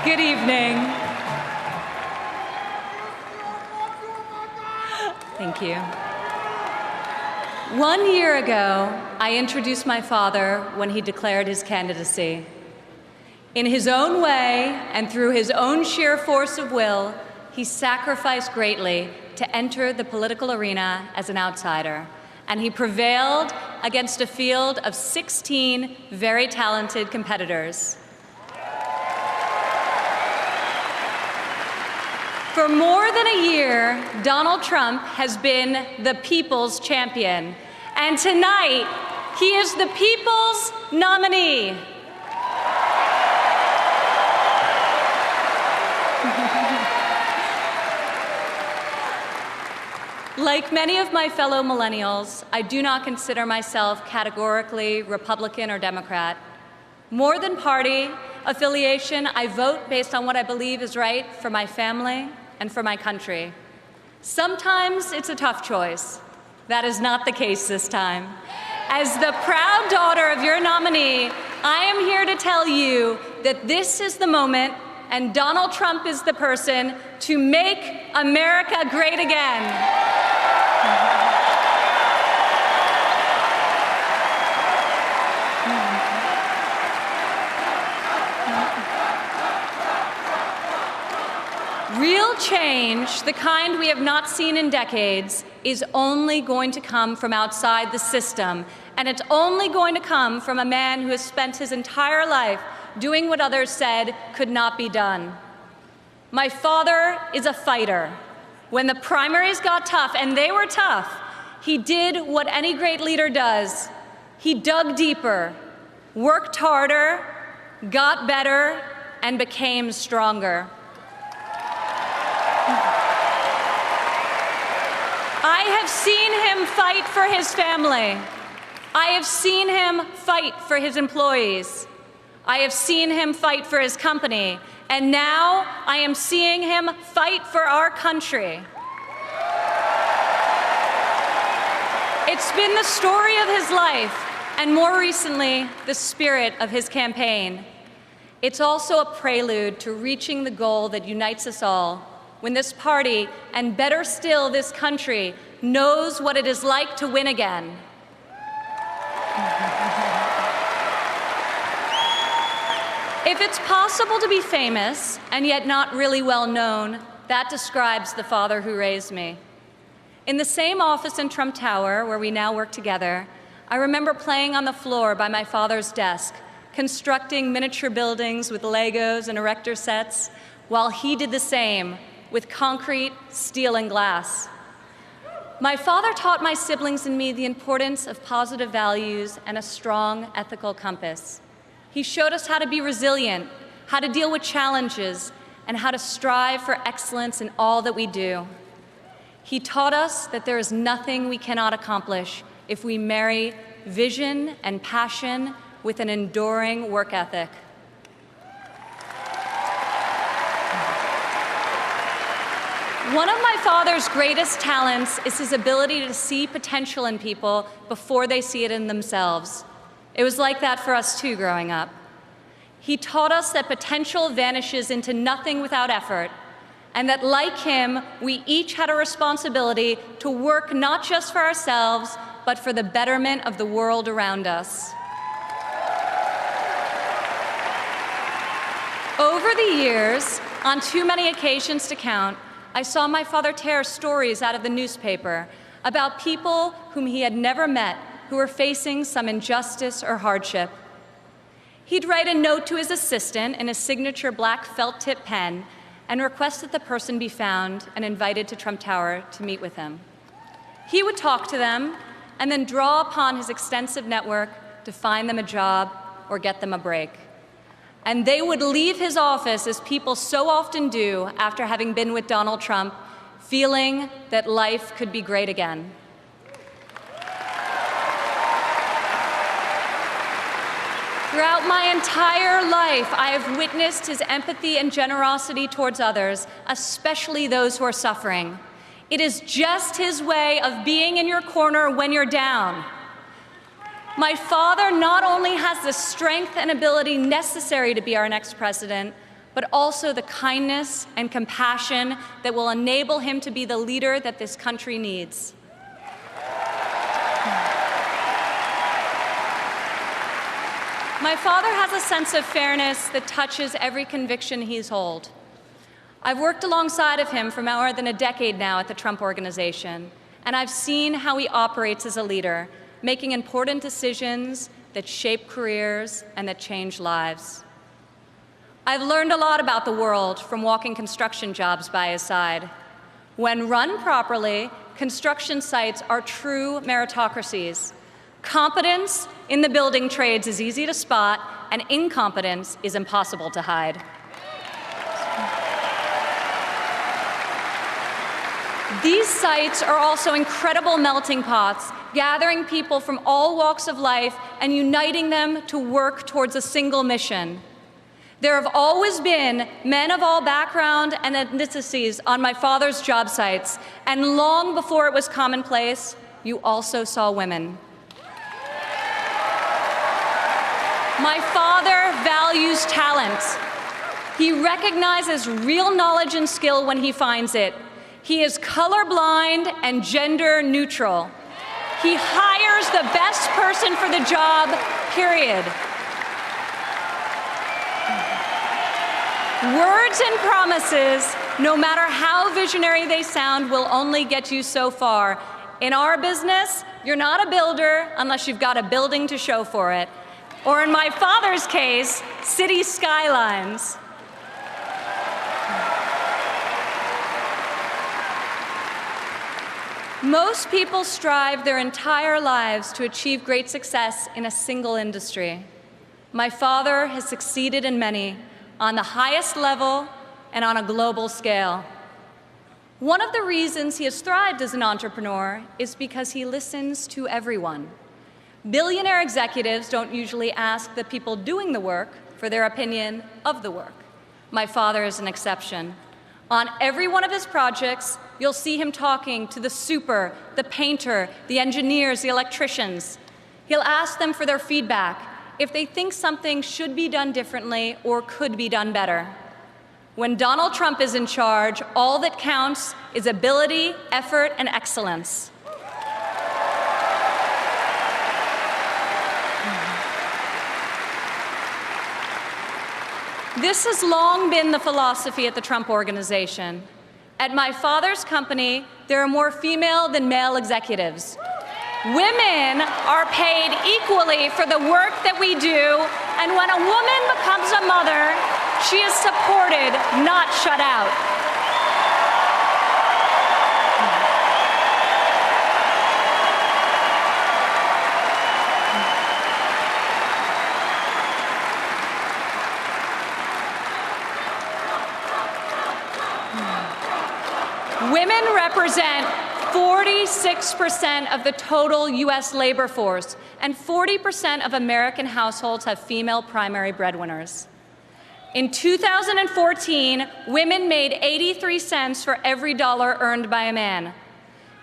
Good evening. Thank you. 1 year ago, I introduced my father when he declared his candidacy. In his own way and through his own sheer force of will, he sacrificed greatly to enter the political arena as an outsider, and he prevailed against a field of 16 very talented competitors. For more than a year, Donald Trump has been the people's champion, and tonight, he is the people's nominee. Like many of my fellow millennials, I do not consider myself categorically Republican or Democrat. More than party affiliation, I vote based on what I believe is right for my family and for my country. Sometimes it's a tough choice. That is not the case this time. As the proud daughter of your nominee, I am here to tell you that this is the moment and Donald Trump is the person to make America great again. Real change, the kind we have not seen in decades, is only going to come from outside the system, and it's only going to come from a man who has spent his entire life doing what others said could not be done. My father is a fighter. When the primaries got tough, and they were tough, he did what any great leader does. He dug deeper, worked harder, got better, and became stronger. I have seen him fight for his family. I have seen him fight for his employees. I have seen him fight for his company. And now I am seeing him fight for our country. It's been the story of his life, and more recently, the spirit of his campaign. It's also a prelude to reaching the goal that unites us all, when this party, and better still this country, knows what it is like to win again. If it's possible to be famous and yet not really well known, that describes the father who raised me. In the same office in Trump Tower, where we now work together, I remember playing on the floor by my father's desk, constructing miniature buildings with Legos and erector sets, while he did the same with concrete, steel, and glass. My father taught my siblings and me the importance of positive values and a strong ethical compass. He showed us how to be resilient, how to deal with challenges, and how to strive for excellence in all that we do. He taught us that there is nothing we cannot accomplish if we marry vision and passion with an enduring work ethic. One of my father's greatest talents is his ability to see potential in people before they see it in themselves. It was like that for us too growing up. He taught us that potential vanishes into nothing without effort, and that like him, we each had a responsibility to work not just for ourselves, but for the betterment of the world around us. Over the years, on too many occasions to count, I saw my father tear stories out of the newspaper about people whom he had never met who were facing some injustice or hardship. He'd write a note to his assistant in a signature black felt-tip pen and request that the person be found and invited to Trump Tower to meet with him. He would talk to them and then draw upon his extensive network to find them a job or get them a break. And they would leave his office, as people so often do after having been with Donald Trump, feeling that life could be great again. Throughout my entire life, I have witnessed his empathy and generosity towards others, especially those who are suffering. It is just his way of being in your corner when you're down. My father not only has the strength and ability necessary to be our next president, but also the kindness and compassion that will enable him to be the leader that this country needs. My father has a sense of fairness that touches every conviction he's held. I've worked alongside of him for more than a decade now at the Trump Organization, and I've seen how he operates as a leader, making important decisions that shape careers and that change lives. I've learned a lot about the world from walking construction jobs by his side. When run properly, construction sites are true meritocracies. Competence in the building trades is easy to spot, and incompetence is impossible to hide. These sites are also incredible melting pots, gathering people from all walks of life and uniting them to work towards a single mission. There have always been men of all backgrounds and ethnicities on my father's job sites, and long before it was commonplace, you also saw women. My father values talent. He recognizes real knowledge and skill when he finds it. He is colorblind and gender neutral. He hires the best person for the job, period. Words and promises, no matter how visionary they sound, will only get you so far. In our business, you're not a builder unless you've got a building to show for it. Or in my father's case, city skylines. Most people strive their entire lives to achieve great success in a single industry. My father has succeeded in many, on the highest level and on a global scale. One of the reasons he has thrived as an entrepreneur is because he listens to everyone. Billionaire executives don't usually ask the people doing the work for their opinion of the work. My father is an exception. On every one of his projects, you'll see him talking to the super, the painter, the engineers, the electricians. He'll ask them for their feedback, if they think something should be done differently or could be done better. When Donald Trump is in charge, all that counts is ability, effort, and excellence. This has long been the philosophy at the Trump Organization. At my father's company, there are more female than male executives. Women are paid equally for the work that we do, and when a woman becomes a mother, she is supported, not shut out. Women represent 46% of the total U.S. labor force, and 40% of American households have female primary breadwinners. In 2014, women made 83 cents for every dollar earned by a man.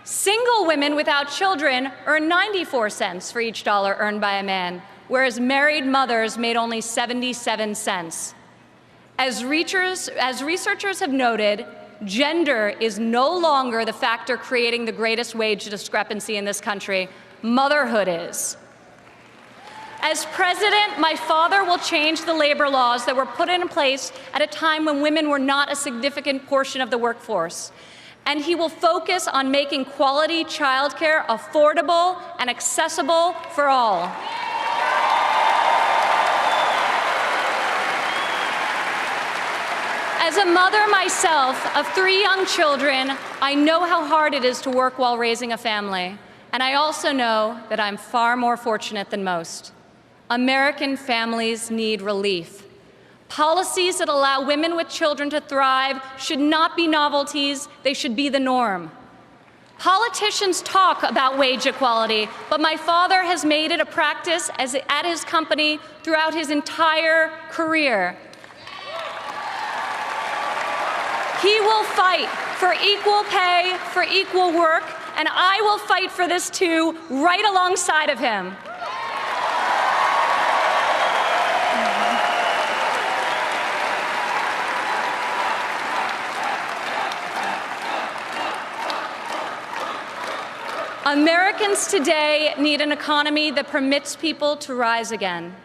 Single women without children earn 94 cents for each dollar earned by a man, whereas married mothers made only 77 cents. As researchers have noted, gender is no longer the factor creating the greatest wage discrepancy in this country. Motherhood is. As president, my father will change the labor laws that were put in place at a time when women were not a significant portion of the workforce. And he will focus on making quality childcare affordable and accessible for all. As a mother myself of 3 young children, I know how hard it is to work while raising a family. And I also know that I'm far more fortunate than most. American families need relief. Policies that allow women with children to thrive should not be novelties, they should be the norm. Politicians talk about wage equality, but my father has made it a practice at his company throughout his entire career. He will fight for equal pay, for equal work, and I will fight for this too, right alongside of him. Americans today need an economy that permits people to rise again.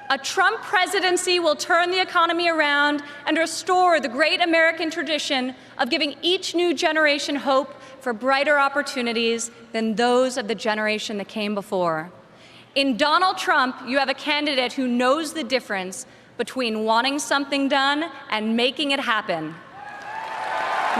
A Trump presidency will turn the economy around and restore the great American tradition of giving each new generation hope for brighter opportunities than those of the generation that came before. In Donald Trump, you have a candidate who knows the difference between wanting something done and making it happen.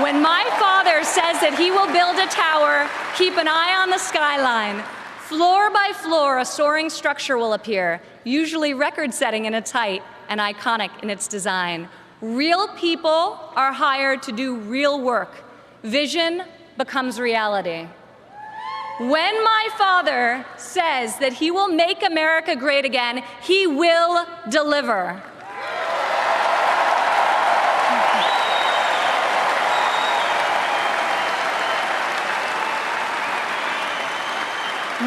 When my father says that he will build a tower, keep an eye on the skyline. Floor by floor, a soaring structure will appear, usually record-setting in its height and iconic in its design. Real people are hired to do real work. Vision becomes reality. When my father says that he will make America great again, he will deliver.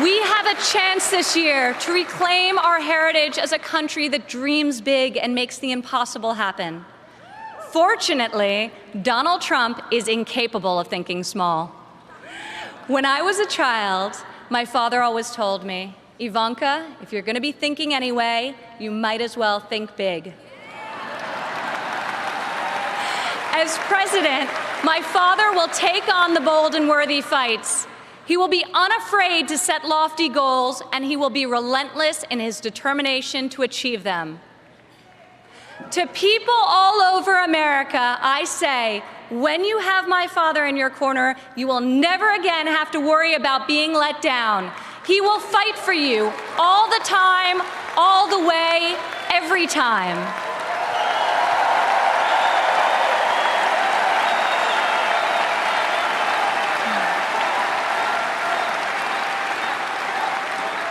We have a chance this year to reclaim our heritage as a country that dreams big and makes the impossible happen. Fortunately, Donald Trump is incapable of thinking small. When I was a child, my father always told me, Ivanka, if you're going to be thinking anyway, you might as well think big. As president, my father will take on the bold and worthy fights. He will be unafraid to set lofty goals, and he will be relentless in his determination to achieve them. To people all over America, I say, when you have my father in your corner, you will never again have to worry about being let down. He will fight for you all the time, all the way, every time.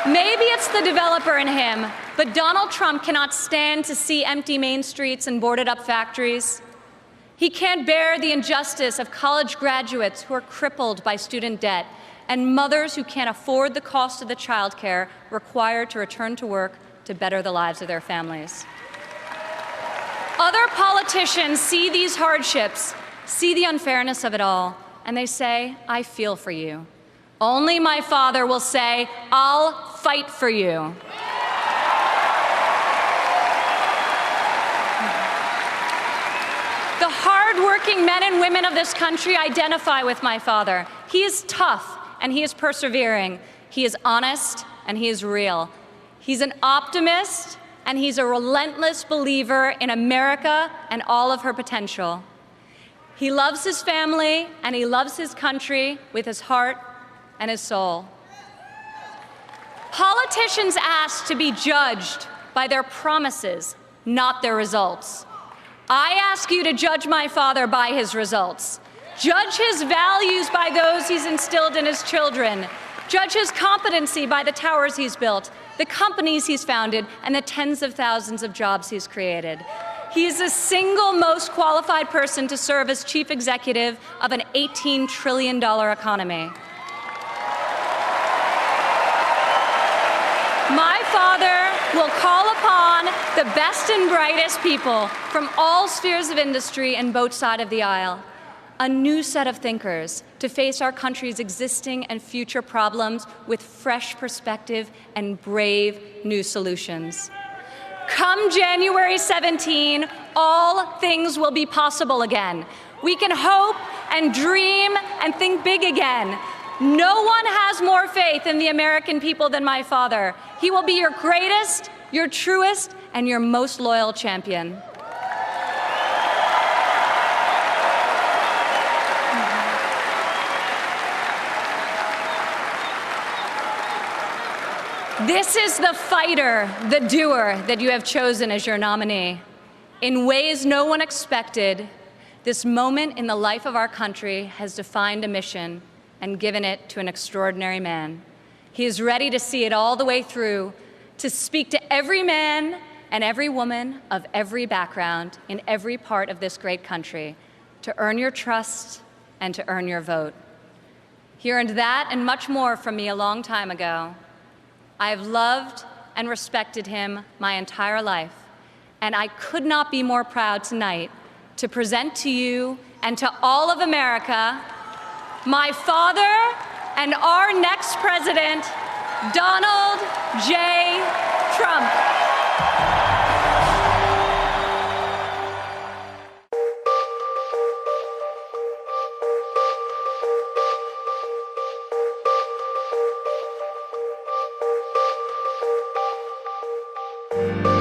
Maybe it's the developer in him, but Donald Trump cannot stand to see empty main streets and boarded-up factories. He can't bear the injustice of college graduates who are crippled by student debt and mothers who can't afford the cost of the childcare required to return to work to better the lives of their families. Other politicians see these hardships, see the unfairness of it all, and they say, I feel for you. Only my father will say, I'll fight for you. The hard-working men and women of this country identify with my father. He is tough and he is persevering. He is honest and he is real. He's an optimist and he's a relentless believer in America and all of her potential. He loves his family and he loves his country with his heart and his soul. Politicians ask to be judged by their promises, not their results. I ask you to judge my father by his results. Judge his values by those he's instilled in his children. Judge his competency by the towers he's built, the companies he's founded, and the tens of thousands of jobs he's created. He is the single most qualified person to serve as chief executive of an $18 trillion economy. My father will call upon the best and brightest people from all spheres of industry and both sides of the aisle, a new set of thinkers to face our country's existing and future problems with fresh perspective and brave new solutions. Come January 17, all things will be possible again. We can hope and dream and think big again. No one has more faith in the American people than my father. He will be your greatest, your truest, and your most loyal champion. This is the fighter, the doer that you have chosen as your nominee. In ways no one expected, this moment in the life of our country has defined a mission and given it to an extraordinary man. He is ready to see it all the way through, to speak to every man and every woman of every background in every part of this great country, to earn your trust and to earn your vote. He earned that and much more from me a long time ago. I have loved and respected him my entire life, and I could not be more proud tonight to present to you and to all of America my father, and our next president, Donald J. Trump. Thank you.